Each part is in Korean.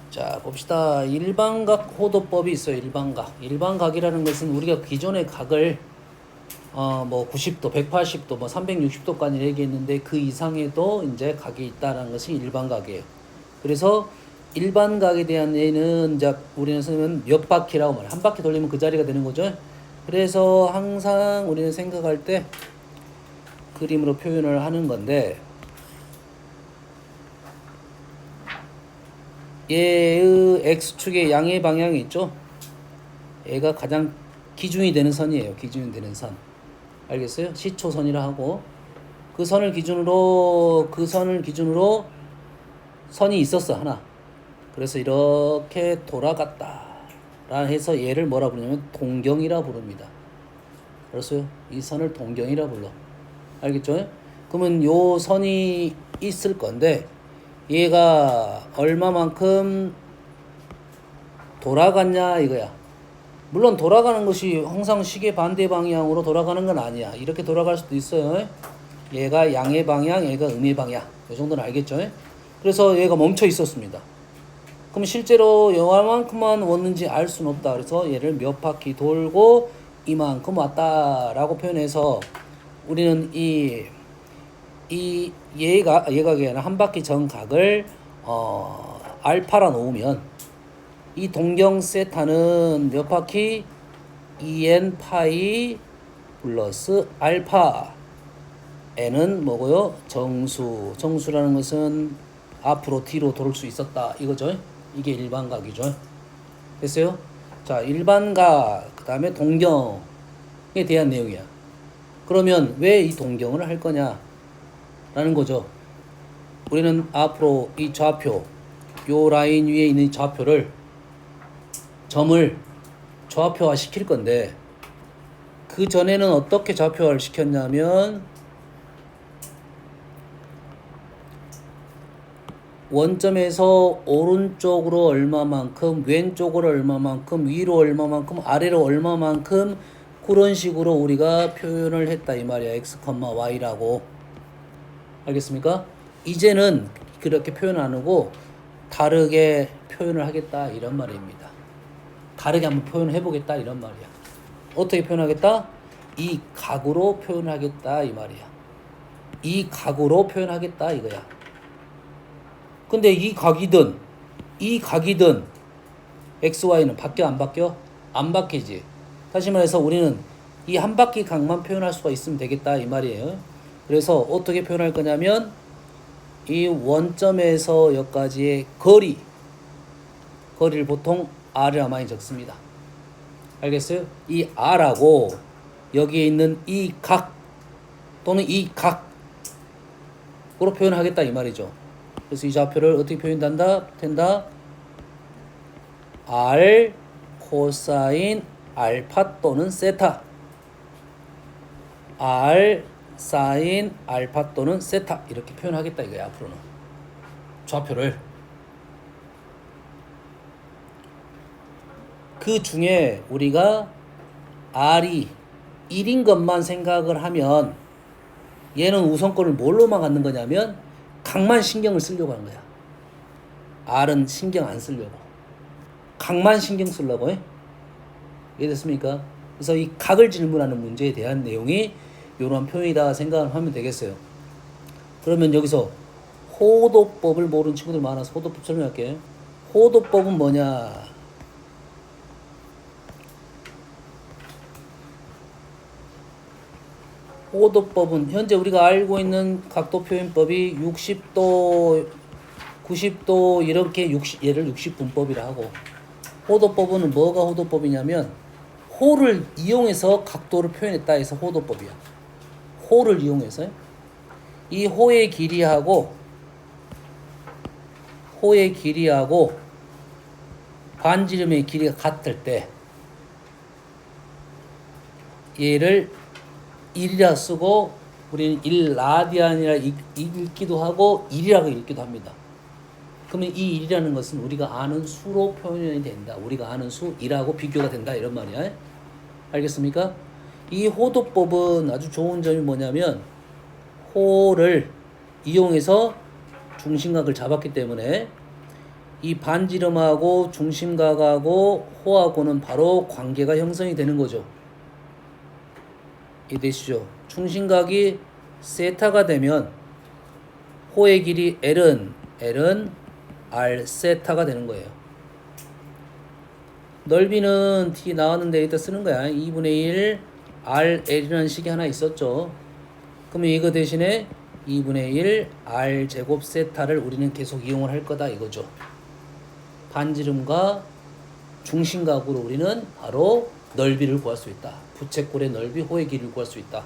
자, 봅시다. 일반각 호도법이 있어요. 일반각. 일반각이라는 것은 우리가 기존의 각을 뭐 90도, 180도, 뭐 360도까지 얘기했는데 그 이상에도 이제 각이 있다라는 것이 일반각이에요. 그래서 일반각에 대한 예는 이제 우리는 쓰면 몇 바퀴라고 말해요. 한 바퀴 돌리면 그 자리가 되는 거죠. 그래서 항상 우리는 생각할 때 그림으로 표현을 하는 건데 얘의 x축의 양의 방향이 있죠. 얘가 가장 기준이 되는 선이에요. 기준이 되는 선. 알겠어요? 시초선이라 하고 그 선을 기준으로 선이 있었어 하나. 그래서 이렇게 돌아갔다 라 해서 얘를 뭐라 부르냐면 동경이라 부릅니다. 알았어요? 이 선을 동경이라 불러. 알겠죠? 그러면 요 선이 있을 건데 얘가 얼마만큼 돌아갔냐 이거야. 물론 돌아가는 것이 항상 시계 반대 방향으로 돌아가는 건 아니야. 이렇게 돌아갈 수도 있어요. 얘가 양의 방향, 얘가 음의 방향. 이 정도는 알겠죠? 그래서 얘가 멈춰 있었습니다. 그럼 실제로 얼마만큼만 왔는지 알 수는 없다. 그래서 얘를 몇 바퀴 돌고 이만큼 왔다라고 표현해서 우리는 얘가 아니라 한 바퀴 전 각을 알파라 놓으면 이 동경 세타는 몇 바퀴 2n 파이 플러스 알파 n은 뭐고요? 정수라는 것은 앞으로 뒤로 돌을 수 있었다 이거죠. 이게 일반각이죠. 됐어요? 자, 일반각 그 다음에 동경에 대한 내용이야. 그러면 왜 이 동경을 할 거냐 라는 거죠. 우리는 앞으로 이 좌표, 요 라인 위에 있는 좌표를 점을 좌표화 시킬 건데 그 전에는 어떻게 좌표화를 시켰냐면 원점에서 오른쪽으로 얼마만큼, 왼쪽으로 얼마만큼, 위로 얼마만큼, 아래로 얼마만큼 그런 식으로 우리가 표현을 했다 이 말이야. x, y라고. 알겠습니까? 이제는 그렇게 표현 안 하고 다르게 표현을 하겠다 이런 말입니다. 다르게 한번 표현해 보겠다 이런 말이야. 어떻게 표현하겠다? 이 각으로 표현하겠다 이 말이야. 이 각으로 표현하겠다 이거야. 근데 이 각이든 XY는 바뀌어 안 바뀌어? 안 바뀌지. 다시 말해서 우리는 이 한 바퀴 각만 표현할 수가 있으면 되겠다 이 말이에요. 그래서 어떻게 표현할 거냐면 이 원점에서 여기까지의 거리를 보통 R이라 많이 적습니다. 알겠어요? 이 R하고 여기에 있는 이 각 또는 이 각으로 표현하겠다 이 말이죠. 그래서 이 좌표를 어떻게 표현된다? R 코사인 알파 또는 세타. R 사인 알파 또는 세타 이렇게 표현하겠다 이거야. 앞으로는 좌표를 그 중에 우리가 R이 1인 것만 생각을 하면 얘는 우선권을 뭘로만 갖는 거냐면 각만 신경을 쓰려고 하는 거야. R은 신경 안 쓰려고 각만 신경 쓰려고 해. 이해됐습니까? 그래서 이 각을 질문하는 문제에 대한 내용이 이런 표현이다 생각을 하면 되겠어요. 그러면 여기서 호도법을 모르는 친구들 많아서 호도법 설명할게요. 호도법은 뭐냐? 호도법은 현재 우리가 알고 있는 각도 표현법이 60도, 90도 이렇게 얘를 60분법이라 하고 호도법은 뭐가 호도법이냐면 호를 이용해서 각도를 표현했다 해서 호도법이야. 호를 이용해서 이 호의 길이하고 반지름의 길이가 같을 때 얘를 1이라 쓰고 우리는 1라디안이라 읽기도 하고 1이라고 읽기도 합니다. 그러면 이 1이라는 것은 우리가 아는 수로 표현이 된다. 우리가 아는 수 1하고 비교가 된다 이런 말이야. 알겠습니까? 이 호도법은 아주 좋은 점이 뭐냐면 호를 이용해서 중심각을 잡았기 때문에 이 반지름하고 중심각하고 호하고는 바로 관계가 형성이 되는 거죠. 이해되시죠? 중심각이 세타가 되면 호의 길이 L은 R 세타가 되는 거예요. 넓이는 D 나왔는데 여기다 쓰는 거야. 2분의 1 RL이라는 식이 하나 있었죠. 그러면 이거 대신에 2분의 1 R 제곱 세타를 우리는 계속 이용을 할 거다 이거죠. 반지름과 중심각으로 우리는 바로 넓이를 구할 수 있다. 부채꼴의 넓이, 호의 길이를 구할 수 있다.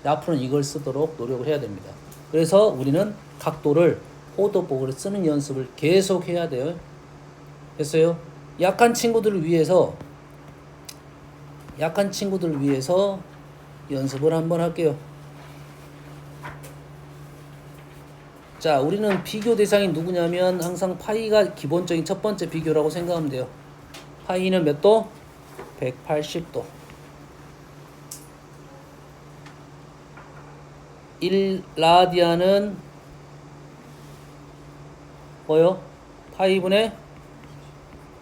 앞으로는 이걸 쓰도록 노력을 해야 됩니다. 그래서 우리는 각도를 호도법으로 쓰는 연습을 계속 해야 돼요. 됐어요? 약한 친구들을 위해서 연습을 한번 할게요. 자, 우리는 비교 대상이 누구냐면 항상 파이가 기본적인 첫 번째 비교라고 생각하면 돼요. 파이는 몇 도? 180도. 1라디안은 뭐요? 파이분의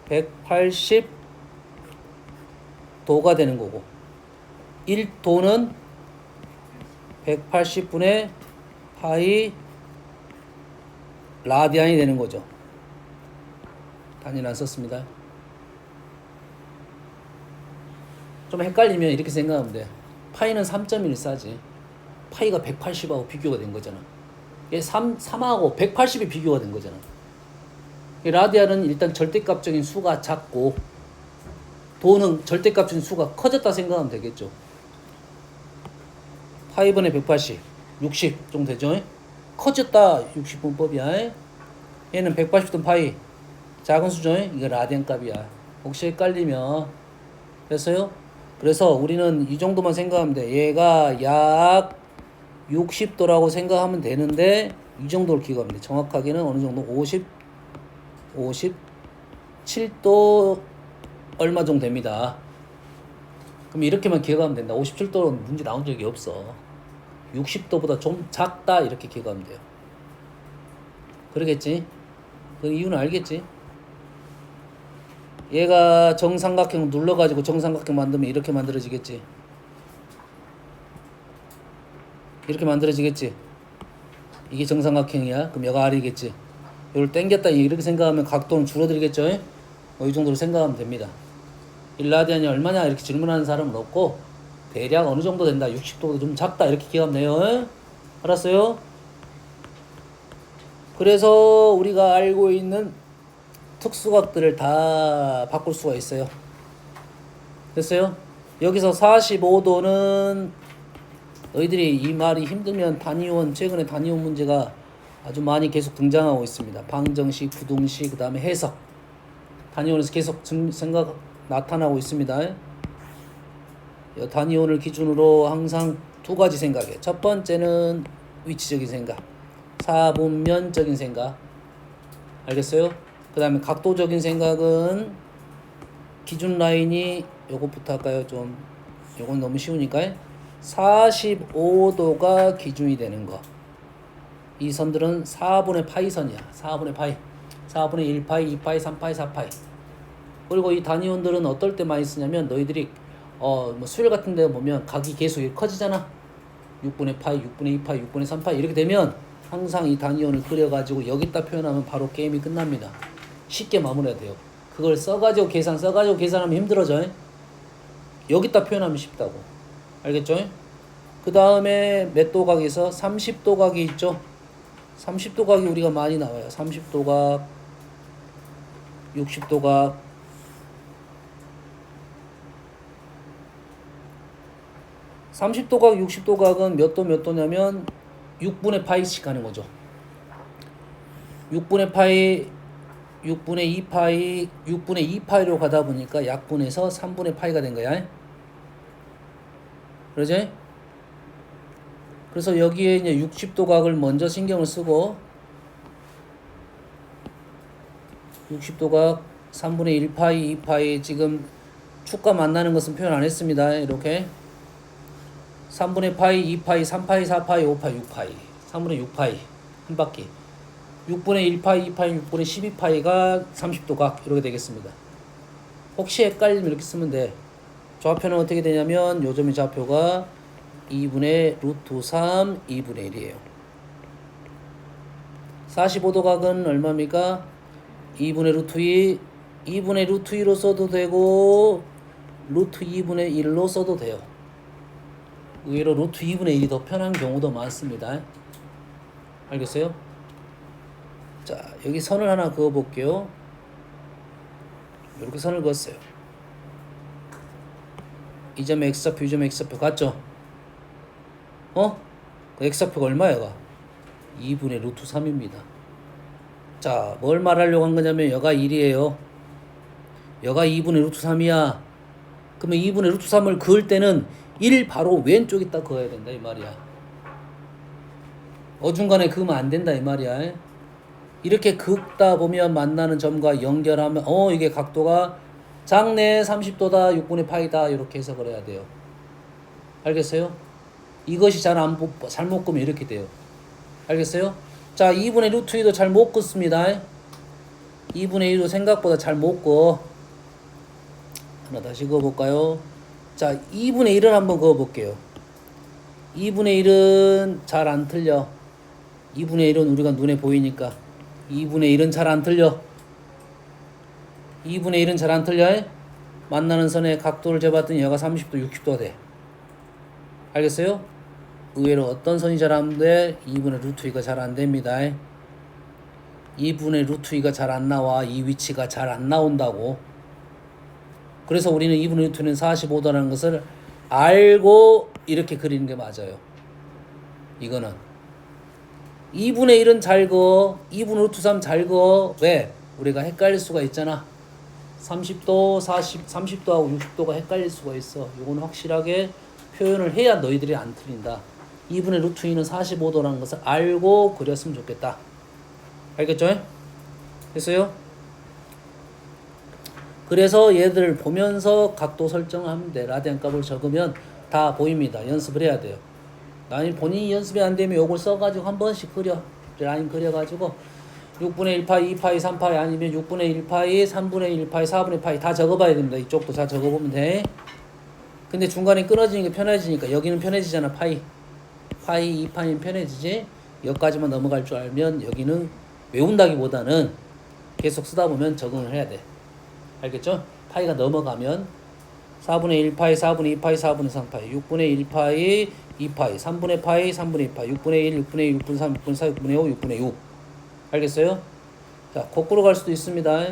180도가 되는 거고 1도는 180분의 파이 라디안이 되는 거죠. 단위는 안 썼습니다. 좀 헷갈리면 이렇게 생각하면 돼. 파이는 3.14지. 파이가 180하고 비교가 된 거잖아. 얘 3하고 180이 비교가 된 거잖아. 라디안은 일단 절대값적인 수가 작고 도는 절대값적인 수가 커졌다 생각하면 되겠죠. 파이분의 180, 60 정도 되죠. 커졌다 60분법이야. 얘는 180도 파이 작은 수죠. 이거 라디안 값이야. 혹시 헷갈리면 됐어요? 그래서 우리는 이 정도만 생각하면 돼. 얘가 약 60도라고 생각하면 되는데 이 정도를 기억하면 돼. 정확하게는 어느 정도 57도 얼마 정도 됩니다. 그럼 이렇게만 기억하면 된다. 57도는 문제 나온 적이 없어. 60도보다 좀 작다 이렇게 기억하면 돼요. 그러겠지? 그 이유는 알겠지? 얘가 정삼각형 눌러가지고 정삼각형 만들면 이렇게 만들어지겠지? 이렇게 만들어지겠지? 이게 정삼각형이야. 그럼 여가 R이겠지? 이걸 당겼다 이렇게 생각하면 각도는 줄어들겠죠? 이 정도로 생각하면 됩니다. 1라디안이 얼마냐 이렇게 질문하는 사람은 없고 대략 어느 정도 된다. 60도보다 좀 작다 이렇게 기억하면 돼요. 알았어요? 그래서 우리가 알고 있는 특수각들을 다 바꿀 수가 있어요. 됐어요? 여기서 45도는 너희들이 이 말이 힘들면 단위원 최근에 단위원 문제가 아주 많이 계속 등장하고 있습니다. 방정식, 부등식, 그 다음에 해석 단위원에서 계속 생각 나타나고 있습니다. 단위원을 기준으로 항상 두 가지 생각이에요. 첫 번째는 위치적인 생각, 사분면적인 생각. 알겠어요? 그 다음에 각도적인 생각은 기준 라인이 요것부터 할까요? 요건 너무 쉬우니까 45도가 기준이 되는 거. 이 선들은 4분의 파이 선이야. 4분의 파이. 4분의 1파이, 2파이, 3파이, 4파이. 그리고 이 단위원들은 어떨 때 많이 쓰냐면 너희들이 뭐 수열 같은 데 보면 각이 계속 커지잖아. 6분의 파이, 6분의 2파이, 6분의 3파이 이렇게 되면 항상 이 단위원을 그려가지고 여기다 표현하면 바로 게임이 끝납니다. 쉽게 마무리해야 돼요. 그걸 써가지고 계산하면 힘들어져. 여기다 표현하면 쉽다고. 알겠죠? 그 다음에 몇 도각에서 30도 각이 있죠. 30도 각이 우리가 많이 나와요. 30도 각, 60도 각. 30도 각, 60도 각은 몇 도냐면 6분의 파이씩 가는 거죠. 6분의 파이, 6분의 2파이, 6분의 2파이로 가다 보니까 약분해서 3분의 파이가 된 거야. 그러지? 그래서 여기에 이제 60도 각을 먼저 신경을 쓰고 60도 각 3분의 1파이, 2파이 지금 축과 만나는 것은 표현 안 했습니다. 이렇게 3분의 파이, 2파이, 3파이, 4파이, 5파이, 6파이 3분의 6파이 한 바퀴 6분의 1파이, 2파이, 6분의 12파이가 30도 각 이렇게 되겠습니다. 혹시 헷갈리면 이렇게 쓰면 돼. 좌표는 어떻게 되냐면 요점의 좌표가 2분의 루트 3, 2분의 1이에요. 45도 각은 얼마입니까? 2분의 루트 2, 2분의 루트 2로 써도 되고 루트 2분의 1로 써도 돼요. 의외로 루트 2분의 1이 더 편한 경우도 많습니다. 알겠어요? 자, 여기 선을 하나 그어 볼게요. 이렇게 선을 그었어요. 이 점의 x좌표, 이 점의 x좌표 같죠? 그 x좌표가 얼마야가? 2분의 루트 3입니다. 자, 뭘 말하려고 한 거냐면 여가 1이에요. 여가 2분의 루트 3이야. 그러면 2분의 루트 3을 그을 때는 1 바로 왼쪽에다 그어야 된다 이 말이야. 어중간에 그으면 안 된다 이 말이야. 이렇게 긋다 보면 만나는 점과 연결하면 이게 각도가 작네 30도다 6분의 파이다 이렇게 해석을 해야 돼요. 알겠어요? 이것이 잘못 끄면 이렇게 돼요. 알겠어요? 자, 2분의 루트 2도 잘 못 긋습니다. 2분의 2도 생각보다 잘 못 그어. 하나 다시 그어볼까요? 자, 2분의 1을 한번 그어볼게요. 2분의 1은 잘 안 틀려. 2분의 1은 우리가 눈에 보이니까 2분의 1은 잘 안 틀려. 2분의 1은 잘 안 틀려. 만나는 선의 각도를 재봤더니 얘가 30도, 60도가 돼. 알겠어요? 의외로 어떤 선이 잘 안 돼? 2분의 루트 2가 잘 안 됩니다. 2분의 루트 2가 잘 안 나와. 이 위치가 잘 안 나온다고. 그래서 우리는 2분의 루트 2는 45도라는 것을 알고 이렇게 그리는 게 맞아요. 이거는 2분의 1은 잘 그어. 2분의 루트 3 잘 그어. 왜? 우리가 헷갈릴 수가 있잖아. 30도, 30도하고 60도가 헷갈릴 수가 있어. 이건 확실하게 표현을 해야 너희들이 안 틀린다. 2분의 루트 2는 45도라는 것을 알고 그렸으면 좋겠다. 알겠죠? 됐어요? 그래서 얘들을 보면서 각도 설정을 하면 돼. 라디안 값을 적으면 다 보입니다. 연습을 해야 돼요. 나는 본인이 연습이 안 되면 요걸 써가지고 한 번씩 그려. 라인 그려가지고 6분의 1파이, 2파이, 3파이 아니면 6분의 1파이, 3분의 1파이, 4분의 파이 다 적어봐야 됩니다. 이쪽도 다 적어보면 돼. 근데 중간에 끊어지는 게 편해지니까 여기는 편해지잖아. 파이 2파이는 편해지지. 여기까지만 넘어갈 줄 알면 여기는 외운다기보다는 계속 쓰다 보면 적응을 해야 돼. 알겠죠? 파이가 넘어가면 4분의 1파이, 4분의 2파이, 4분의 3파이, 6분의 1파이, 2파이, 3분의 파이, 3분의 2파이, 6분의 1, 6분의 1, 6분의 3, 6분의 4, 6분의 5, 6분의 6. 알겠어요? 자, 거꾸로 갈 수도 있습니다.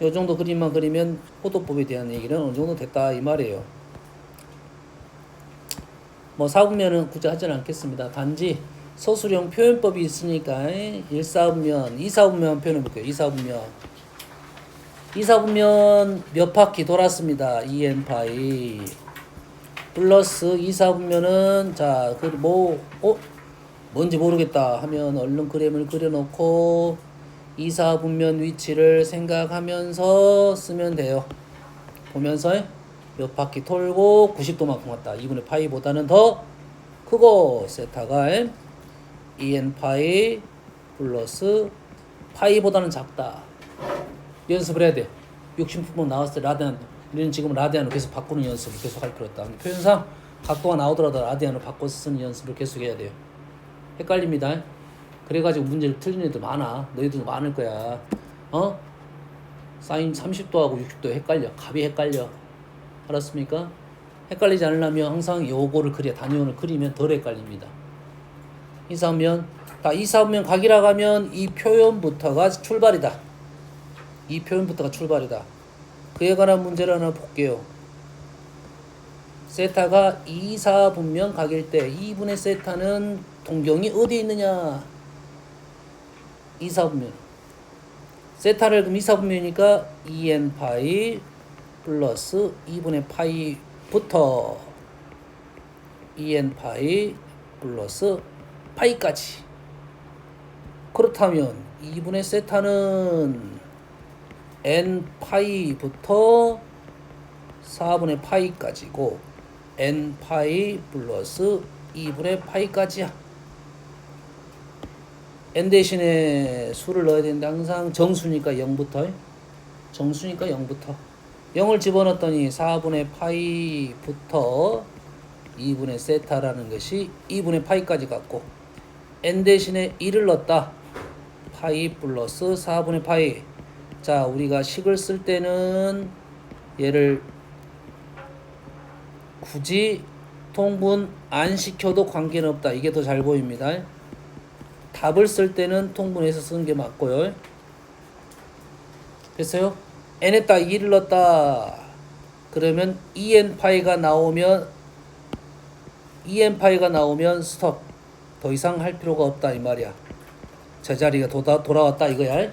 요 정도 그림만 그리면 호도법에 대한 얘기는 어느 정도 됐다 이 말이에요. 뭐 사분면은 굳이 하진 않겠습니다. 단지 서술형 표현법이 있으니까 1사분면, 2사분면 표현해볼게요. 2사분면 몇 바퀴 돌았습니다. 2n파이 플러스 2사분면은 자, 뭔지 모르겠다 하면 얼른 그림을 그려놓고 2사분면 위치를 생각하면서 쓰면 돼요. 보면서 몇 바퀴 돌고 90도만큼 왔다. 2분의 파이보다는 더 크고 세타가 2n파이 플러스 파이보다는 작다. 연습을 해야 돼. 60분만 나왔을 때 라디안, 우리는 지금 라디안을 계속 바꾸는 연습을 계속 할 필요 없다. 표현상 각도가 나오더라도 라디안을 바꿔서 쓰는 연습을 계속 해야 돼요. 헷갈립니다. 그래가지고 문제를 틀린 애들 많아. 너희들도 많을 거야. 사인 30도하고 60도 헷갈려. 값이 헷갈려. 알았습니까? 헷갈리지 않으려면 항상 요거를 그려. 단위원을 그리면 덜 헷갈립니다. 이사분면 각이라고 하면 이 표현부터가 출발이다. 이 표현부터가 출발이다. 그에 관한 문제를 하나 볼게요. 세타가 2사분면 각일 때 2분의 세타는 동경이 어디에 있느냐? 2사분면. 세타를 그럼 2사분면이니까 2n파이 플러스 2분의 파이부터 2n파이 플러스 파이까지. 그렇다면 2분의 세타는 n파이부터 4분의 파이까지고 n파이 플러스 2분의 파이까지야. n 대신에 수를 넣어야 되는데 항상 정수니까 0부터 0을 집어넣었더니 4분의 파이부터 2분의 세타라는 것이 2분의 파이까지 갔고 n 대신에 1을 넣었다. 파이 플러스 4분의 파이. 자, 우리가 식을 쓸 때는 얘를 굳이 통분 안 시켜도 관계는 없다. 이게 더 잘 보입니다. 답을 쓸 때는 통분해서 쓰는 게 맞고요. 됐어요? n에다 2를 넣었다. 그러면 2n 파이가 나오면 스톱. 더 이상 할 필요가 없다 이 말이야. 제자리가 돌아왔다 이거야.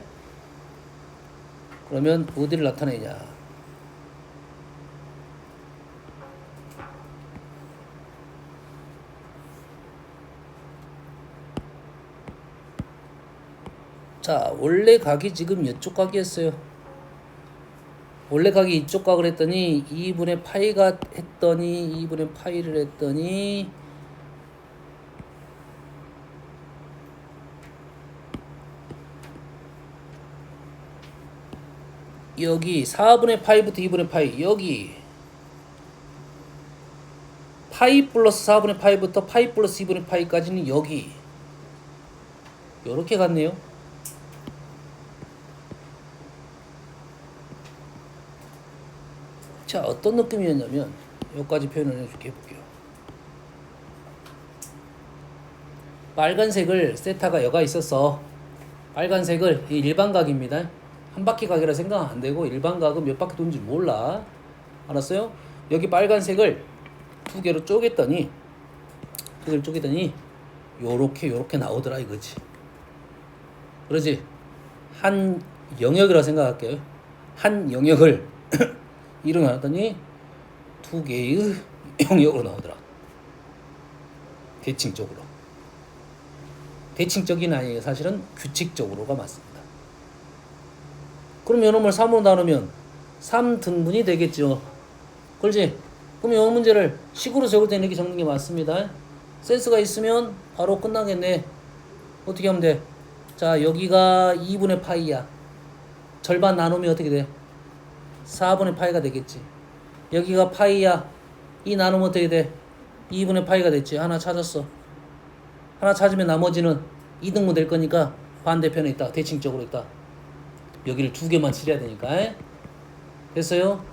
그러면 어디를 나타내냐? 자, 원래 각이 지금 이쪽 각이었어요. 원래 각이 이쪽 각을 했더니 2분의 파이가 했더니 2분의 파이를 했더니 여기 4분의 파이부터 2분의 파이 여기 파이 플러스 4분의 파이부터 파이 플러스 2분의 파이까지는 여기 요렇게 갔네요. 자, 어떤 느낌이었냐면 여기까지 표현을 해볼게요. 빨간색을 세타가 여가 있었어. 빨간색을 이 일반각입니다. 한 바퀴 각이라 생각 안 되고 일반각은 몇 바퀴 도는지 몰라. 알았어요? 여기 빨간색을 두 개로 쪼갰더니 요렇게 나오더라 이거지. 그러지? 한 영역이라 생각할게요. 한 영역을 이로 나눴더니 두 개의 영역으로 나오더라. 대칭적으로. 대칭적인 아니에요. 사실은 규칙적으로가 맞습니다. 그럼 요놈을 3으로 나누면 3등분이 되겠죠. 그렇지? 그럼 요 문제를 식으로 적을 때 이렇게 적는 게 맞습니다. 센스가 있으면 바로 끝나겠네. 어떻게 하면 돼? 자, 여기가 2분의 파이야. 절반 나누면 어떻게 돼? 4분의 파이가 되겠지. 여기가 파이야. 2 나누면 어떻게 돼? 2분의 파이가 됐지. 하나 찾았어. 하나 찾으면 나머지는 2등분 될 거니까 반대편에 있다. 대칭적으로 있다. 여기를 두 개만 칠해야 되니까. 됐어요?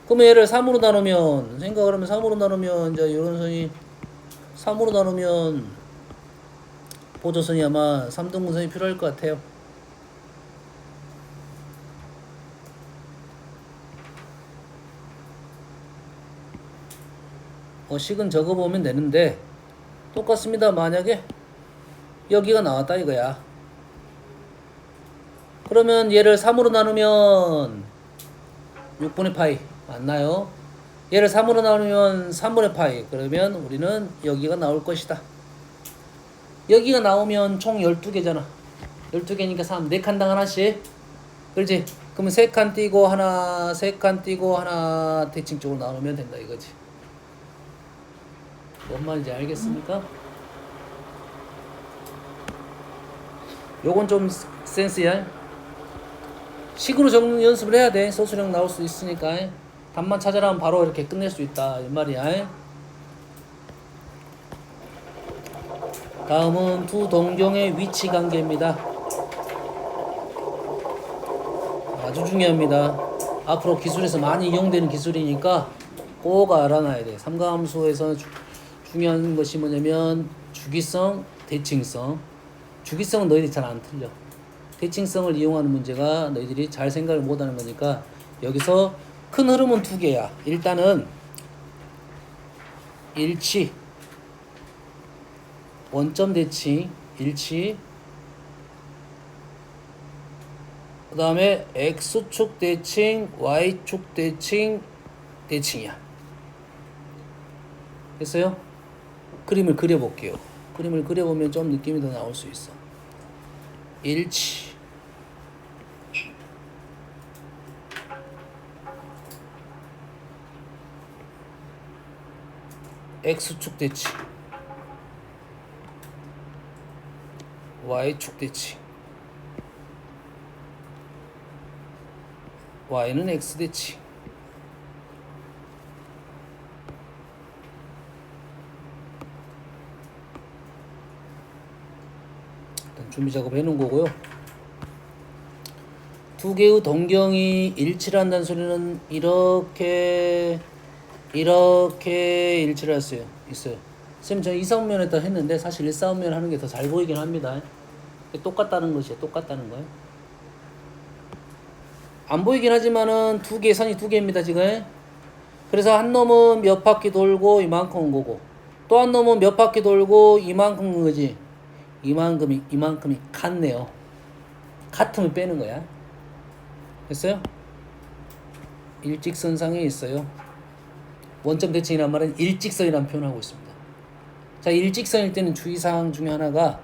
그러면 얘를 3으로 나누면 생각을 하면 3으로 나누면 이제 이런 선이 3으로 나누면 보조선이 아마 3등분선이 필요할 것 같아요. 식은 적어보면 되는데 똑같습니다. 만약에 여기가 나왔다 이거야. 그러면 얘를 3으로 나누면 6분의 파이 맞나요? 얘를 3으로 나누면 3분의 파이. 그러면 우리는 여기가 나올 것이다. 여기가 나오면 총 12개잖아. 12개니까 3, 4칸당 하나씩. 그렇지? 그러면 3칸 띄고 하나, 3칸 띄고 하나 대칭적으로 나누면 된다 이거지. 뭔 말인지 알겠습니까? 요건 좀 센스야. 식으로 적는 연습을 해야 돼. 소수령 나올 수 있으니까. 답만 찾아라 하면 바로 이렇게 끝낼 수 있다 이 말이야. 다음은 두 동경의 위치 관계입니다. 아주 중요합니다. 앞으로 기술에서 많이 이용되는 기술이니까 꼭 알아놔야 돼. 삼가함수에서 중요한 것이 뭐냐면 주기성, 대칭성. 주기성은 너희들이 잘 안 틀려. 대칭성을 이용하는 문제가 너희들이 잘 생각을 못하는 거니까 여기서 큰 흐름은 두 개야. 일단은 일치, 원점 대칭, 일치. 그 다음에 X축 대칭, Y축 대칭, 대칭이야. 됐어요? 그림을 그려볼게요. 그림을 그려보면 좀 느낌이 더 나올 수 있어. 일치, X축 대칭, y축 대칭. y는 x 대칭. 일단 준비 작업 해놓은 거고요. 두 개의 동경이 일치를 한다는 소리는 이렇게 일치를 했어요. 있어요. 쌤, 저 이사분면에다 했는데 사실 일사분면 하는 게 더 잘 보이긴 합니다. 똑같다는 것이에요. 똑같다는 거예요. 안 보이긴 하지만은 두 개, 선이 두 개입니다, 지금. 그래서 한 놈은 몇 바퀴 돌고 이만큼 온 거고, 또 한 놈은 몇 바퀴 돌고 이만큼 온 거지. 이만큼이 같네요. 같으면 빼는 거야. 됐어요? 일직선상에 있어요. 원점 대칭이란 말은 일직선이라는 표현을 하고 있습니다. 자, 일직선일 때는 주의사항 중에 하나가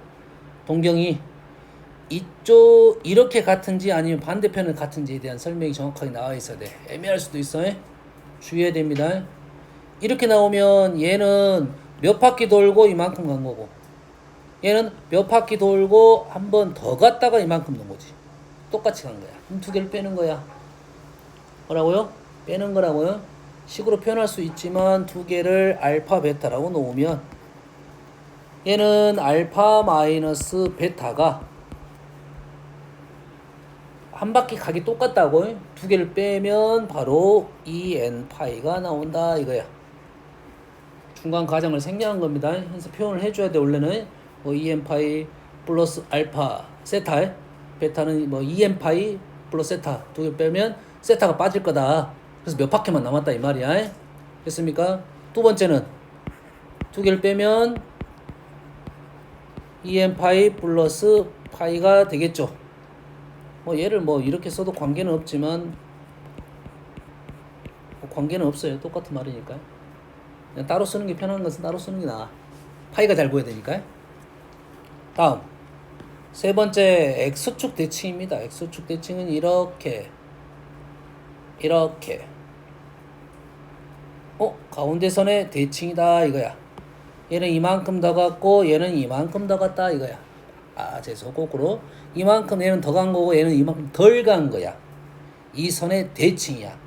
동경이 이쪽 이렇게 같은지 아니면 반대편은 같은지에 대한 설명이 정확하게 나와 있어야 돼. 애매할 수도 있어. 주의해야 됩니다. 이렇게 나오면 얘는 몇 바퀴 돌고 이만큼 간 거고, 얘는 몇 바퀴 돌고 한 번 더 갔다가 이만큼 넣은 거지. 똑같이 간 거야. 그럼 두 개를 빼는 거야. 뭐라고요? 빼는 거라고요. 식으로 표현할 수 있지만 두 개를 알파 베타라고 놓으면 얘는 알파 마이너스 베타가 한 바퀴 가기 똑같다고. 두 개를 빼면 바로 2n 파이가 나온다 이거야. 중간 과정을 생략한 겁니다. 그래서 표현을 해줘야 돼. 원래는 뭐 2n 파이 플러스 알파 세타, 베타는 뭐 2n 파이 플러스 세타, 두 개 빼면 세타가 빠질 거다. 그래서 몇 바퀴만 남았다 이 말이야. 됐습니까? 두 번째는 두 개를 빼면 2n 파이 플러스 파이가 되겠죠. 뭐 얘를 뭐 이렇게 써도 관계는 없지만 뭐 관계는 없어요. 똑같은 말이니까. 그냥 따로 쓰는 게 편한 것은 따로 쓰는 게 나아. 파이가 잘 보여야 되니까. 다음 세 번째 x축 대칭입니다. x축 대칭은 이렇게 가운데선의 대칭이다 이거야. 얘는 이만큼 더 갔고 얘는 이만큼 더 갔다 이거야. 죄송, 거꾸로. 이만큼 얘는 더 간 거고 얘는 이만큼 덜 간 거야. 이 선의 대칭이야.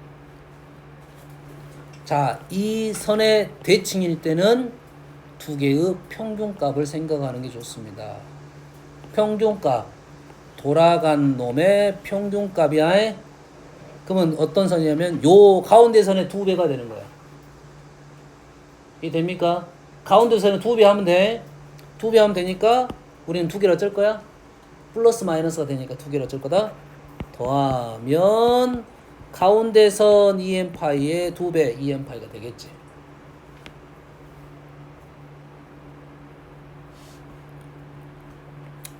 자, 이 선의 대칭일 때는 두 개의 평균값을 생각하는 게 좋습니다. 평균값, 돌아간 놈의 평균값이야. 그러면 어떤 선이냐면 요 가운데 선의 두 배가 되는 거야. 이게 됩니까? 가운데 선에 두 배 하면 돼. 두 배 하면 되니까 우리는 두 개를 어쩔 거야? 플러스 마이너스가 되니까 두 개를 어쩔 거다? 더하면 가운데 선 2n 파이의 두 배 2n 파이가 되겠지.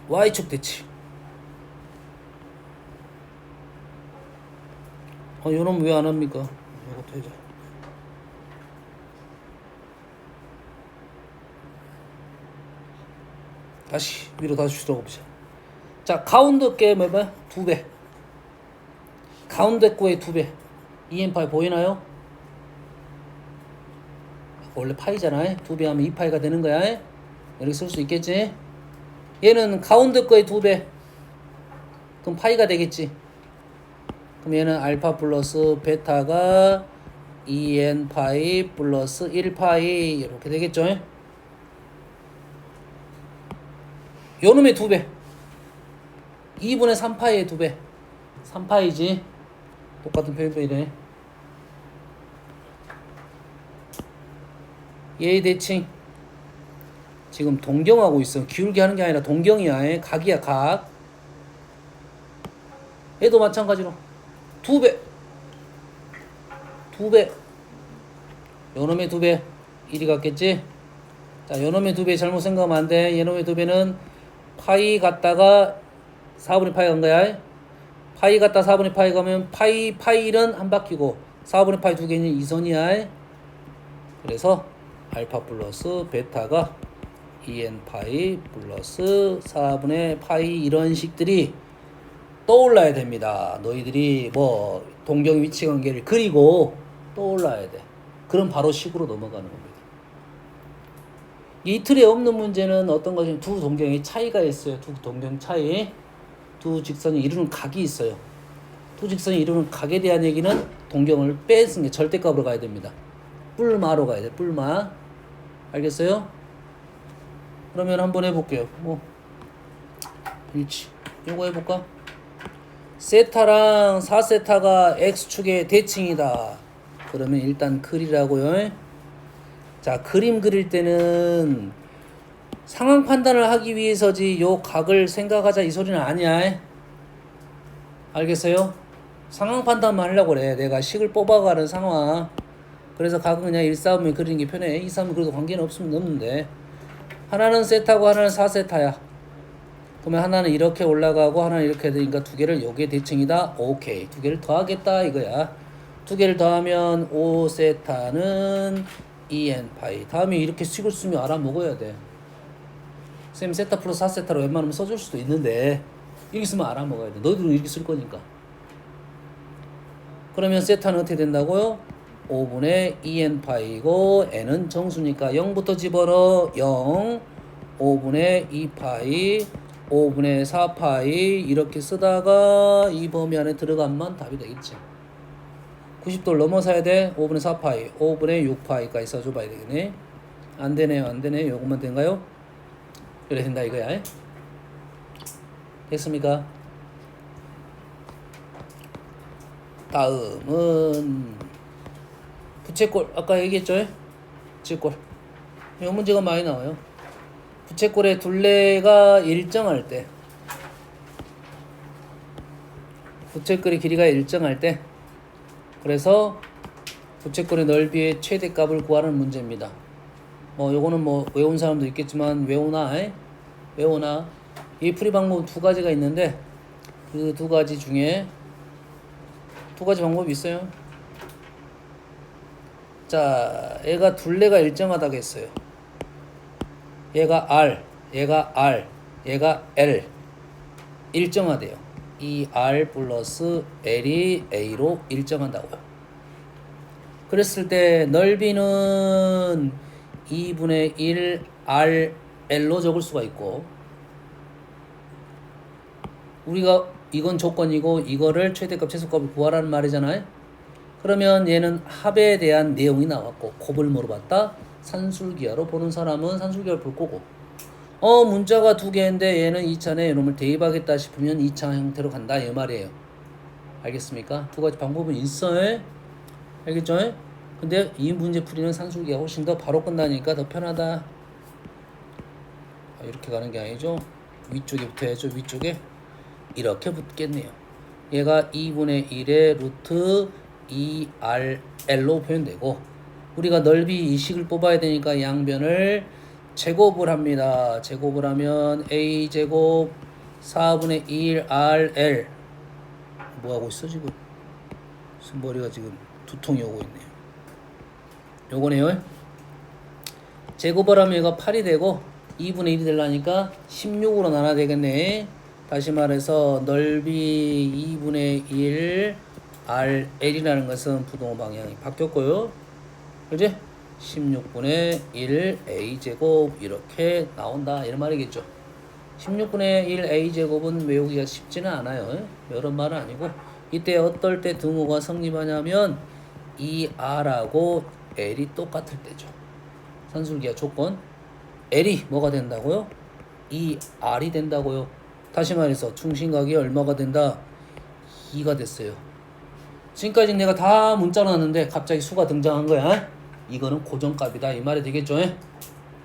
y축 대칭. 요놈 왜 안 합니까? 요것도 해줘. 다시 위로 다시 들어가보자. 자, 가운데 게 뭐야? 두 배. 가운데 거의 두 배. 2n 파이 보이나요? 원래 파이잖아. 두 배 하면 2파이가 되는 거야. 이렇게 쓸 수 있겠지? 얘는 가운데 거의 두 배. 그럼 파이가 되겠지. 그럼 얘는 알파 플러스 베타가 2n 파이 플러스 1파이 이렇게 되겠죠? 요놈의 두 배. 2분의 3파이의 두 배. 3파이지. 똑같은 표현이네. 얘의 대칭. 지금 동경하고 있어. 기울기 하는 게 아니라 동경이야. 각이야, 각. 얘도 마찬가지로. 두 배. 두 배. 요놈의 두 배. 1이 같겠지? 자, 요놈의 두 배 잘못 생각하면 안 돼. 얘놈의 두 배는 파이 갔다가 4분의 파이 간 거야. 파이 갔다 4분의 파이 가면 파이 1은 한 바퀴고 4분의 파이 두 개는 이선이야. 그래서 알파 플러스 베타가 2n 파이 플러스 4분의 파이 이런 식들이 떠올라야 됩니다. 너희들이 뭐 동경 위치 관계를 그리고 떠올라야 돼. 그럼 바로 식으로 넘어가는 겁니다. 이 틀에 없는 문제는 어떤 것이 두 동경의 차이가 있어요. 두 동경 차이. 두 직선이 이루는 각이 있어요. 두 직선이 이루는 각에 대한 얘기는 동경을 뺏은 게 절대값으로 가야 됩니다. 뿔마로 가야 돼. 뿔마. 알겠어요? 그러면 한번 해볼게요. 일치. 요거 해볼까? 세타랑 4세타가 x축의 대칭이다. 그러면 일단 그리라고요. 자, 그림 그릴 때는 상황 판단을 하기 위해서지 요 각을 생각하자 이 소리는 아니야. 알겠어요? 상황 판단만 하려고 그래. 내가 식을 뽑아가는 상황. 그래서 각은 그냥 1,4,5면 그리는 게 편해. 2,3은 그래도 관계는 없으면 없는데. 하나는 세타고 하나는 4세타야. 그러면 하나는 이렇게 올라가고 하나는 이렇게 되니까 두 개를 여기에 대칭이다. 오케이. 두 개를 더하겠다 이거야. 두 개를 더하면 5세타는 2n 파이. 다음에 이렇게 식을 쓰면 알아먹어야 돼. 쌤 세타 플러스 4세타로 웬만하면 써줄 수도 있는데 이렇게 쓰면 알아먹어야 돼. 너희들은 이렇게 쓸 거니까. 그러면 세타는 어떻게 된다고요? 5분의 2n 파이고 n은 정수니까 0부터 집어넣어 0 5분의 2파이 5분의 4파이 이렇게 쓰다가 이 범위 안에 들어가면 답이 되겠지. 90도를 넘어서야 돼. 5분의 4파이 5분의 6파이까지 써줘봐야 되겠네. 안되네요. 안되네. 요것만 된가요? 그래 된다 이거야. 됐습니까? 다음은 부채꼴. 아까 얘기했죠? 부채꼴. 이 문제가 많이 나와요. 부채꼴의 둘레가 일정할 때, 부채꼴의 길이가 일정할 때, 그래서 부채꼴의 넓이의 최대값을 구하는 문제입니다. 요거는 외운 사람도 있겠지만 외우나 이 풀이 방법 두 가지가 있는데 그 두 가지 중에 두 가지 방법이 있어요. 자, 얘가 둘레가 일정하다고 했어요. 얘가 R, 얘가 L 일정하대요. 이 R 플러스 L이 A로 일정한다고요. 그랬을 때 넓이는 2분의 1 RL로 적을 수가 있고, 우리가 이건 조건이고 이거를 최대값 최소값을 구하라는 말이잖아요. 그러면 얘는 합에 대한 내용이 나왔고 곱을 물어봤다. 산술기하로 보는 사람은 산술기하로 볼 거고, 문자가 두 개인데 얘는 2차네 이놈을 대입하겠다 싶으면 2차 형태로 간다 이 말이에요. 알겠습니까? 두 가지 방법은 있어요. 알겠죠? 근데 이 문제 풀이는 산술기가 훨씬 더 바로 끝나니까 더 편하다. 이렇게 가는 게 아니죠. 위쪽에 붙어야죠. 위쪽에 이렇게 붙겠네요. 얘가 2분의 1의 루트 2RL로 표현되고, 우리가 넓이 이 식을 뽑아야 되니까 양변을 제곱을 합니다. 제곱을 하면 A제곱 4분의 1RL. 뭐하고 있어 지금? 무슨 머리가 지금 두통이 오고 있네요. 요거네요. 제곱을 하면 얘가 8이 되고 2분의 1이 되려니까 16으로 나눠야 되겠네. 다시 말해서 넓이 2분의 1 RL이라는 것은 부동호 방향이 바뀌었고요. 그지? 16분의 1 A제곱 이렇게 나온다 이런 말이겠죠. 16분의 1 A제곱은 외우기가 쉽지는 않아요. 이런 말은 아니고, 이때 어떨 때 등호가 성립하냐면 이 R하고 L이 똑같을 때죠. 산술기하 조건. L이 뭐가 된다고요? 이 R이 된다고요. 다시 말해서 중심각이 얼마가 된다? 2가 됐어요. 지금까지 내가 다 문자로 놨는데 갑자기 수가 등장한 거야. 이거는 고정값이다 이 말이 되겠죠.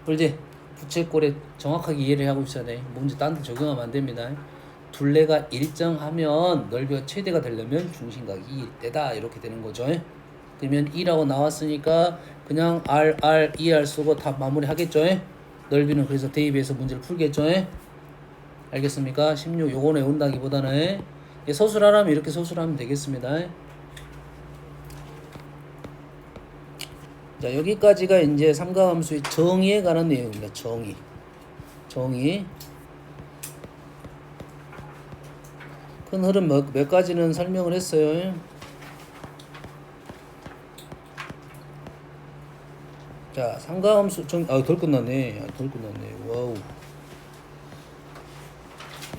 그렇지? 부채꼴에 정확하게 이해를 하고 있어야 돼. 문제 딴 데 적용하면 안 됩니다. 둘레가 일정하면 넓이가 최대가 되려면 중심각이 1대다 이렇게 되는 거죠. 그러면 2라고 나왔으니까 그냥 R, ER 쓰고 다 마무리 하겠죠. 넓이는 그래서 대입해서 문제를 풀겠죠. 알겠습니까? 16 요거는 외운다기보다는 서술하라면 이렇게 서술하면 되겠습니다. 자, 여기까지가 이제 삼각함수의 정의에 관한 내용입니다. 정의. 큰 흐름 몇 가지는 설명을 했어요. 자, 삼각함수 덜 끝났네. 덜 끝났네. 와우.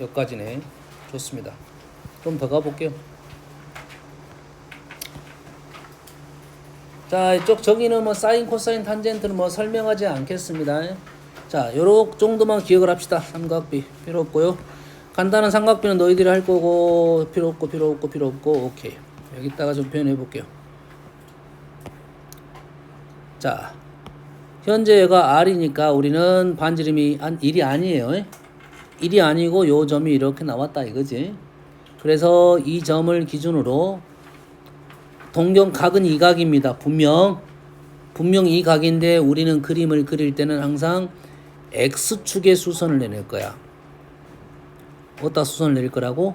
여기까지네. 좋습니다. 좀 더 가볼게요. 자, 이쪽 저기는 뭐 사인, 코사인, 탄젠트는 뭐 설명하지 않겠습니다. 자, 요렇게 정도만 기억을 합시다. 삼각비 필요 없고요. 간단한 삼각비는 너희들이 할 거고 필요 없고 오케이. 여기다가 좀 표현해 볼게요. 자, 현재 얘가 R이니까 우리는 반지름이 한 1이 아니에요. 1이 아니고 요 점이 이렇게 나왔다 이거지. 그래서 이 점을 기준으로 동경각은 이 각입니다. 분명 이 각인데 우리는 그림을 그릴 때는 항상 X축의 수선을 내릴 거야. 어디다 수선을 내릴 거라고?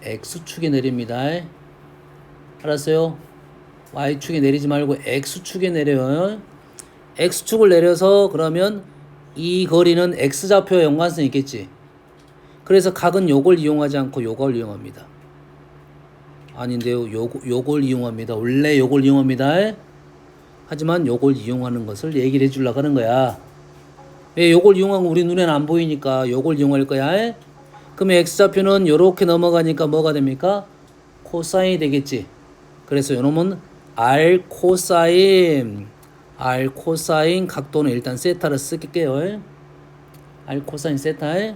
X축에 내립니다. 알았어요? Y축에 내리지 말고 X축에 내려요. X축을 내려서 그러면 이 거리는 X좌표와 연관성이 있겠지. 그래서 각은 요걸 이용하지 않고 요걸 이용합니다. 아닌데요. 요걸 이용합니다. 원래 요걸 이용합니다. 하지만 요걸 이용하는 것을 얘기를 해주려고 하는 거야. 왜 요걸 이용하고 우리 눈에는 안 보이니까 요걸 이용할 거야. 그러면 X좌표는 요렇게 넘어가니까 뭐가 됩니까? 코사인이 되겠지. 그래서 요놈은 R 코사인 각도는 일단 세타를 쓸게요. R 코사인 세타.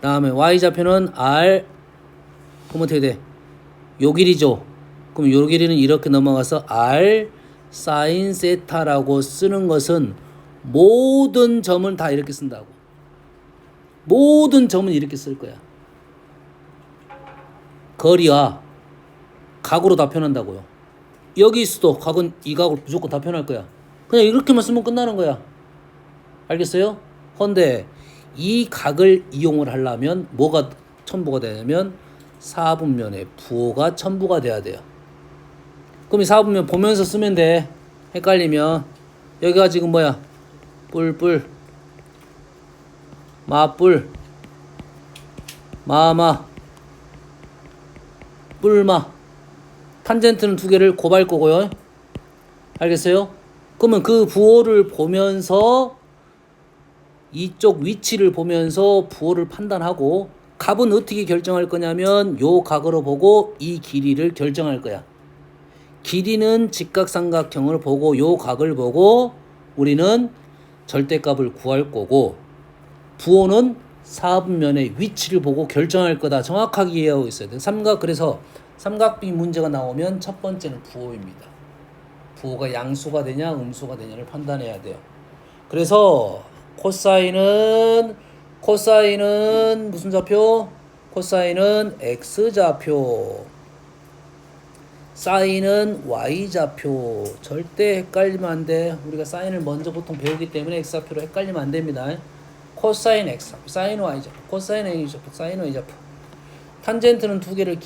다음에 Y좌표는 R 그럼 어떻게 돼? 요 길이죠. 그럼 요 길이는 이렇게 넘어가서 R 사인 세타라고 쓰는 것은 모든 점은 다 이렇게 쓴다고. 모든 점은 이렇게 쓸 거야. 거리와 각으로 다 표현한다고요. 여기 있어도 각은 이 각으로 무조건 다 표현할 거야. 그냥 이렇게만 쓰면 끝나는 거야. 알겠어요? 근데 이 각을 이용을 하려면 뭐가 첨부가 되냐면 4분면에 부호가 첨부가 돼야 돼요. 그럼 이 4분면 보면서 쓰면 돼. 헷갈리면 여기가 지금 뭐야? 뿔뿔 마뿔 마마 뿔마 탄젠트는 두 개를 곱할 거고요. 알겠어요? 그러면 그 부호를 보면서 이쪽 위치를 보면서 부호를 판단하고 값은 어떻게 결정할 거냐면 요 각으로 보고 이 길이를 결정할 거야. 길이는 직각삼각형을 보고 요 각을 보고 우리는 절대값을 구할 거고 부호는 4분면의 위치를 보고 결정할 거다. 정확하게 이해하고 있어야 돼. 그래서 삼각비 문제가 나오면 첫 번째는 부호입니다. 부호가 양수가 되냐 음수가 되냐를 판단해야 돼요. 그래서 코사인은 무슨 좌표? 코사인은 X좌표. 사인은 Y좌표. 절대 헷갈리면 안 돼. 우리가 사인을 먼저 보통 배우기 때문에 X좌표로 헷갈리면 안 됩니다. 코사인 X좌표, 사인 Y좌표, 코사인 A좌표, 사인 Y좌표. 탄젠트는 두 개를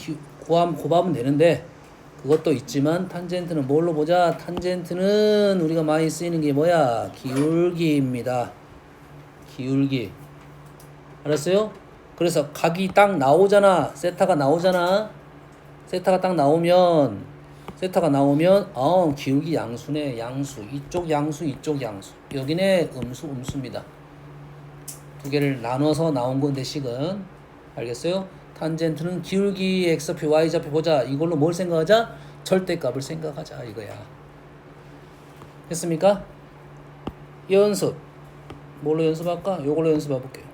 곱하면 되는데 그것도 있지만 탄젠트는 뭘로 보자? 탄젠트는 우리가 많이 쓰이는 게 뭐야? 기울기입니다. 기울기. 알았어요? 그래서 각이 딱 나오잖아. 세타가 나오잖아. 세타가 나오면 기울기 양수네. 양수. 이쪽 양수 이쪽 양수. 여기네 음수입니다. 두 개를 나눠서 나온 건데 식은. 알겠어요? 탄젠트는 기울기 X좌표 Y좌표 보자. 이걸로 뭘 생각하자? 절대값을 생각하자 이거야. 됐습니까? 연습. 뭘로 연습할까? 요걸로 연습해 볼게요.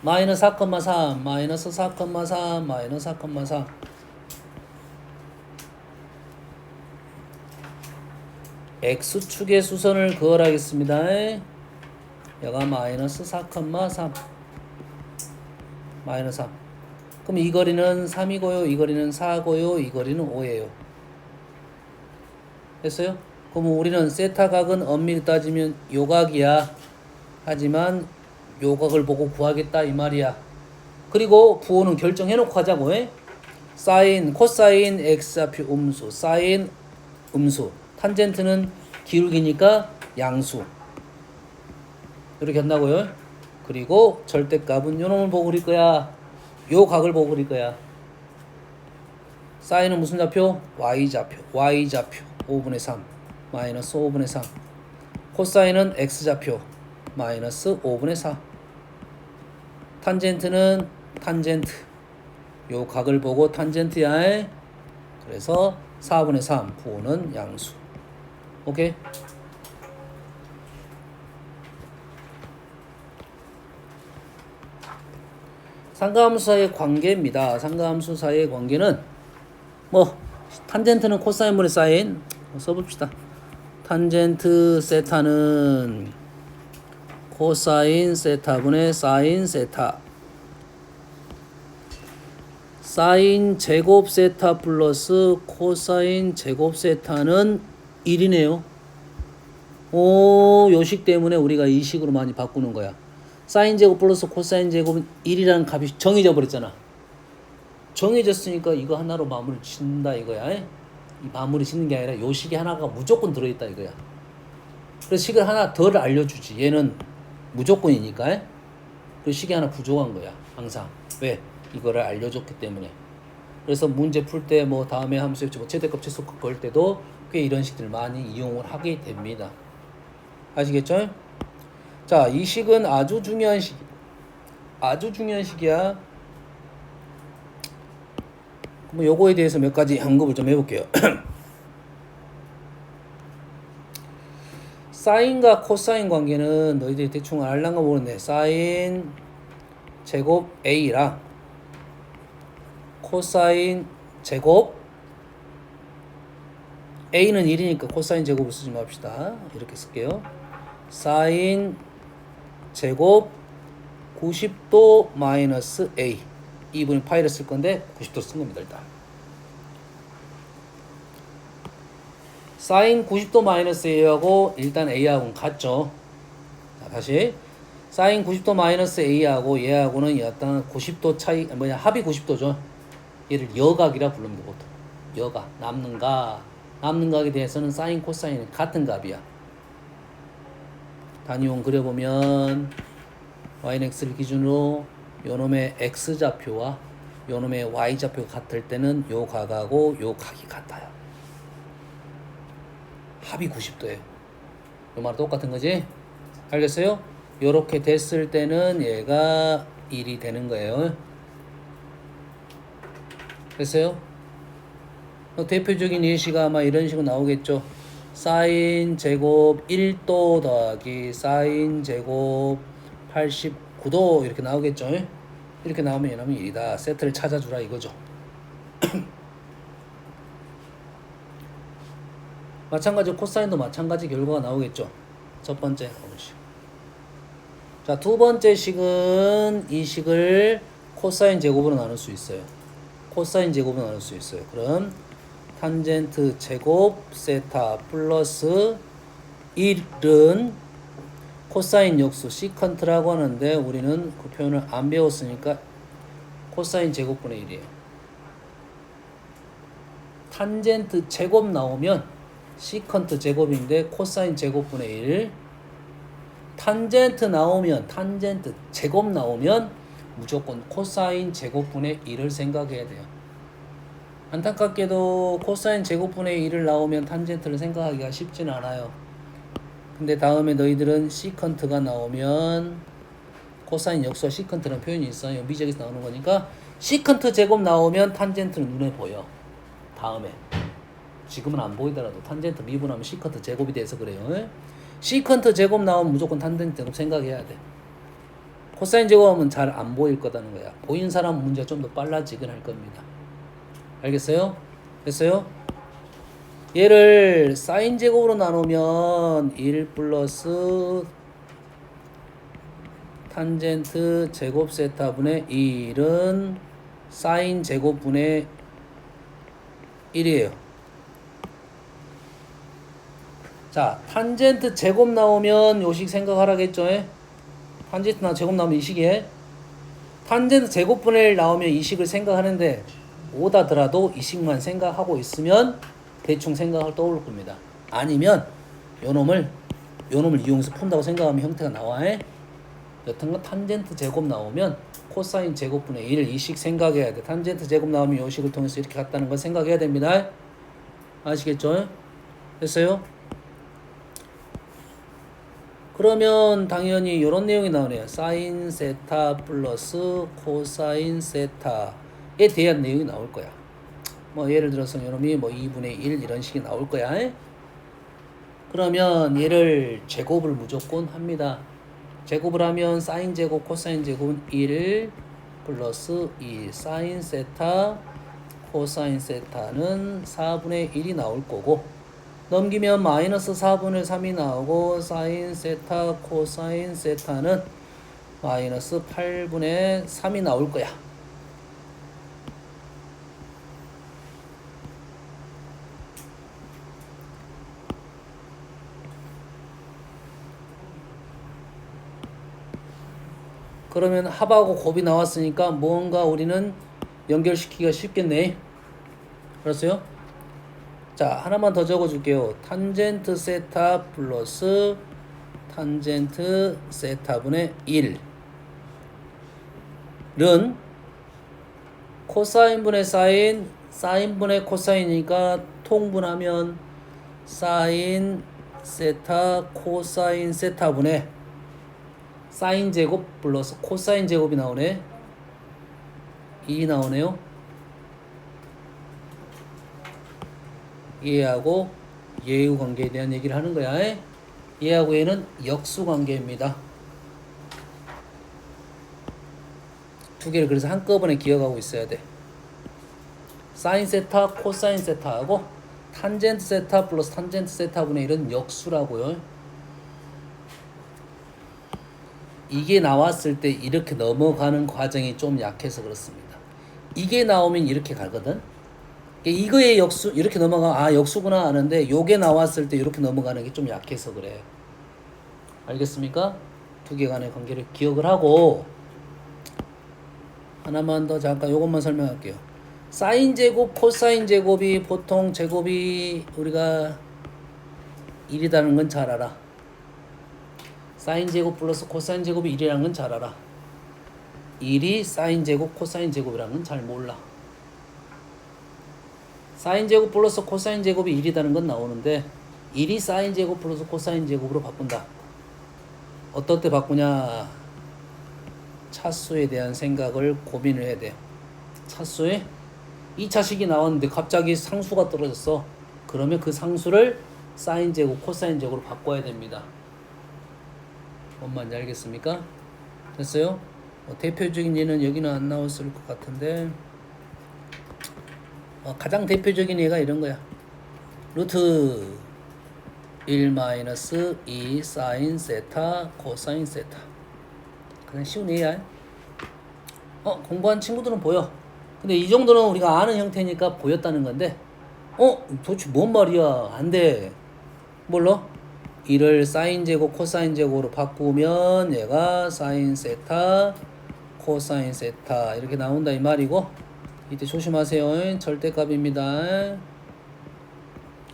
마이너스 4,3 마이너스 4,3 마이너스 4,3 X축의 수선을 그어라겠습니다. 여가 마이너스 4,3 마이너스 3. 그럼 이 거리는 3이고요. 이 거리는 4고요. 이 거리는 5예요. 됐어요? 그럼 우리는 세타 각은 엄밀히 따지면 요 각이야. 하지만 요 각을 보고 구하겠다 이 말이야. 그리고 부호는 결정해놓고 하자고. 사인, 코사인, X좌표 음수, 사인 음수. 탄젠트는 기울기니까 양수. 이렇게 한다고요. 그리고 절대값은 요 놈을 보고 그릴 거야. 요 각을 보고 그릴 거야. 사인은 무슨 좌표? Y좌표. 5분의 3 마이너스 5분의 3. 코사인은 x좌표 마이너스 5분의 4. 탄젠트는 탄젠트. 요 각을 보고 탄젠트야. 그래서 4분의 3 부호는 양수. 오케이? 상가함수 사이의 관계입니다. 상가함수 사이의 관계는 뭐 탄젠트는 코사인분의 사인 써봅시다. 탄젠트 세타는 코사인 세타분의 사인 세타. 사인 제곱 세타 플러스 코사인 제곱 세타는 1이네요. 오, 요식 때문에 우리가 이 식으로 많이 바꾸는 거야. 사인 제곱 플러스 코사인 제곱은 1이라는 값이 정해져 버렸잖아. 정해졌으니까 이거 하나로 마무리 짓는다 이거야. 이 마무리 짓는 게 아니라 요 식이 하나가 무조건 들어있다 이거야. 그래서 식을 하나 덜 알려주지. 얘는 무조건이니까. 그 식이 하나 부족한 거야 항상. 왜? 이거를 알려줬기 때문에. 그래서 문제 풀 때 뭐 다음에 함수 뭐 최대값 최소값 걸 때도 꽤 이런 식들 많이 이용을 하게 됩니다. 아시겠죠? 자, 이 식은 아주 중요한 식. 아주 중요한 식이야. 뭐 요거에 대해서 몇 가지 언급을 좀 해볼게요. 사인과 코사인 관계는 너희들이 대충 알란가 모르는데 사인 제곱 A랑 코사인 제곱 A는 1이니까 코사인 제곱을 쓰지 맙시다. 이렇게 쓸게요. 사인 제곱 90도 마이너스 A 2분의 파이를 쓸 건데 90도 쓴 겁니다. 일단 사인 90도 마이너스 A하고 일단 A하고는 같죠. 자, 다시 사인 90도 마이너스 A하고 얘하고는 약간 90도 차이 합이 90도죠. 얘를 여각이라 부릅니다. 보통 여각 남는 각에 대해서는 사인 코사인은 같은 값이야. 단위원 그려보면 y는 x를 기준으로 요놈의 x좌표와 요놈의 y좌표가 같을 때는 요 각하고 요 각이 같아요. 합이 90도예요. 요 말 똑같은 거지? 알겠어요? 요렇게 됐을 때는 얘가 1이 되는 거예요. 됐어요? 대표적인 예시가 아마 이런 식으로 나오겠죠. 사인 제곱 1도 더하기 사인 제곱 89도 이렇게 나오겠죠. 이렇게 나오면 얘는 1이다. 세트를 찾아주라 이거죠. 마찬가지로 코사인도 마찬가지 결과가 나오겠죠. 첫 번째 방식. 자, 두 번째 식은 이 식을 코사인 제곱으로 나눌 수 있어요. 코사인 제곱으로 나눌 수 있어요. 그럼 탄젠트 제곱 세타 플러스 1은 코사인 역수 시컨트라고 하는데 우리는 그 표현을 안 배웠으니까 코사인 제곱분의 1이에요. 탄젠트 제곱 나오면 시컨트 제곱인데 코사인 제곱분의 1. 탄젠트 나오면 탄젠트 제곱 나오면 무조건 코사인 제곱분의 1을 생각해야 돼요. 안타깝게도 코사인 제곱분의 1을 나오면 탄젠트를 생각하기가 쉽진 않아요. 근데 다음에 너희들은 시컨트가 나오면 코사인 역수와 시컨트라는 표현이 있어요. 미적에서 나오는 거니까 시컨트 제곱 나오면 탄젠트는 눈에 보여. 다음에 지금은 안 보이더라도 탄젠트 미분하면 시컨트 제곱이 돼서 그래요. 시컨트 제곱 나오면 무조건 탄젠트 제곱 생각해야 돼. 코사인 제곱하면 잘 안 보일 거다는 거야. 보이는 사람 문제가 좀 더 빨라지긴 할 겁니다. 알겠어요? 됐어요? 얘를 사인 제곱으로 나누면 1 플러스 탄젠트 제곱 세타분의 1은 사인 제곱분의 1이에요. 자, 탄젠트 제곱 나오면 요식 생각하라겠죠? 탄젠트 제곱 나오면 이 식이에 탄젠트 제곱분의 1 나오면 이 식을 생각하는데 오다더라도 이 식만 생각하고 있으면 대충 생각을 떠올 겁니다. 아니면 요놈을 이용해서 푼다고 생각하면 형태가 나와. 여튼간 탄젠트 제곱 나오면 코사인 제곱분의 1 이 식 생각해야 돼. 탄젠트 제곱 나오면 요 식을 통해서 이렇게 갔다는 걸 생각해야 됩니다. 아시겠죠? 됐어요? 그러면 당연히 이런 내용이 나오네요. 사인 세타 플러스 코사인 세타에 대한 내용이 나올 거야. 뭐 예를 들어서 이놈이 뭐 2분의 1 이런 식이 나올 거야. 그러면 얘를 제곱을 무조건 합니다. 제곱을 하면 사인 제곱 코사인 제곱은 1 플러스 2 사인 세타 코사인 세타는 4분의 1이 나올 거고, 넘기면 마이너스 4분의 3이 나오고 사인 세타 코사인 세타는 마이너스 8분의 3이 나올 거야. 그러면 합하고 곱이 나왔으니까 뭔가 우리는 연결시키기가 쉽겠네. 알았어요? 자, 하나만 더 적어줄게요. 탄젠트 세타 플러스 탄젠트 세타분의 1은 코사인분의 사인, 사인분의 코사인이니까 통분하면 사인 세타 코사인 세타분의 사인 제곱 플러스 코사인 제곱이 나오네. 2 나오네요. 얘하고 얘의 관계에 대한 얘기를 하는 거야. 얘하고 얘는 역수 관계입니다. 두 개를 그래서 한꺼번에 기억하고 있어야 돼. 사인 세타 코사인 세타하고 탄젠트 세타 플러스 탄젠트 세타분의 1은 역수라고요. 이게 나왔을 때 이렇게 넘어가는 과정이 좀 약해서 그렇습니다. 이게 나오면 이렇게 가거든. 이거의 역수 이렇게 넘어가, 아 역수구나 하는데 요게 나왔을 때 이렇게 넘어가는 게 좀 약해서 그래. 알겠습니까? 두 개 간의 관계를 기억을 하고, 하나만 더 잠깐 요것만 설명할게요. 사인 제곱 코사인 제곱이 보통 제곱이 우리가 1이라는 건 잘 알아. 사인 제곱 플러스 코사인 제곱이 1이라는 건 잘 알아. 1이 사인 제곱 코사인 제곱이라는 건 잘 몰라. 사인 제곱 플러스 코사인 제곱이 1이라는 건 나오는데 1이 사인 제곱 플러스 코사인 제곱으로 바꾼다. 어떨 때 바꾸냐? 차수에 대한 생각을 고민을 해야 돼요. 차수에 2차식이 나왔는데 갑자기 상수가 떨어졌어. 그러면 그 상수를 사인 제곱 코사인 제곱으로 바꿔야 됩니다. 뭔 말인지 알겠습니까? 됐어요? 대표적인 예는 여기는 안 나왔을 것 같은데, 가장 대표적인 예가 이런 거야. 루트 1-2 사인 세타 코사인 세타. 그냥 쉬운 예야. 공부한 친구들은 보여. 근데 이 정도는 우리가 아는 형태니까 보였다는 건데, 도대체 뭔 말이야? 안 돼. 몰라? 1을 사인 제곱 코사인 제곱으로 바꾸면 얘가 사인 세타 코사인 세타 이렇게 나온다 이 말이고, 이때 조심하세요. 절대값입니다.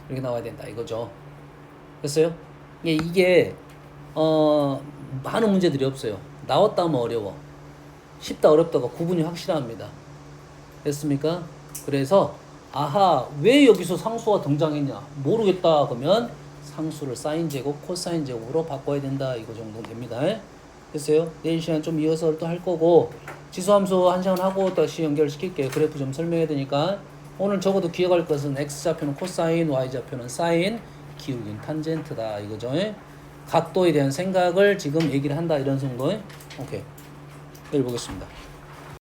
이렇게 나와야 된다 이거죠. 됐어요? 이게 많은 문제들이 없어요. 나왔다 하면 어려워. 쉽다 어렵다가 구분이 확실합니다. 됐습니까? 그래서 아하 왜 여기서 상수가 등장했냐 모르겠다 그러면 상수를 사인 제곱 코사인 제곱으로 바꿔야 된다 이거 정도 됩니다. 됐어요? 내일 시간 좀 이어서 또 할 거고, 지수함수 1시간 하고 다시 연결시킬게요. 그래프 좀 설명해야 되니까. 오늘 적어도 기억할 것은 x좌표는 코사인, y좌표는 사인, 기울기는 탄젠트다 이거죠. 각도에 대한 생각을 지금 얘기를 한다 이런 정도. 오케이. 내일 보겠습니다.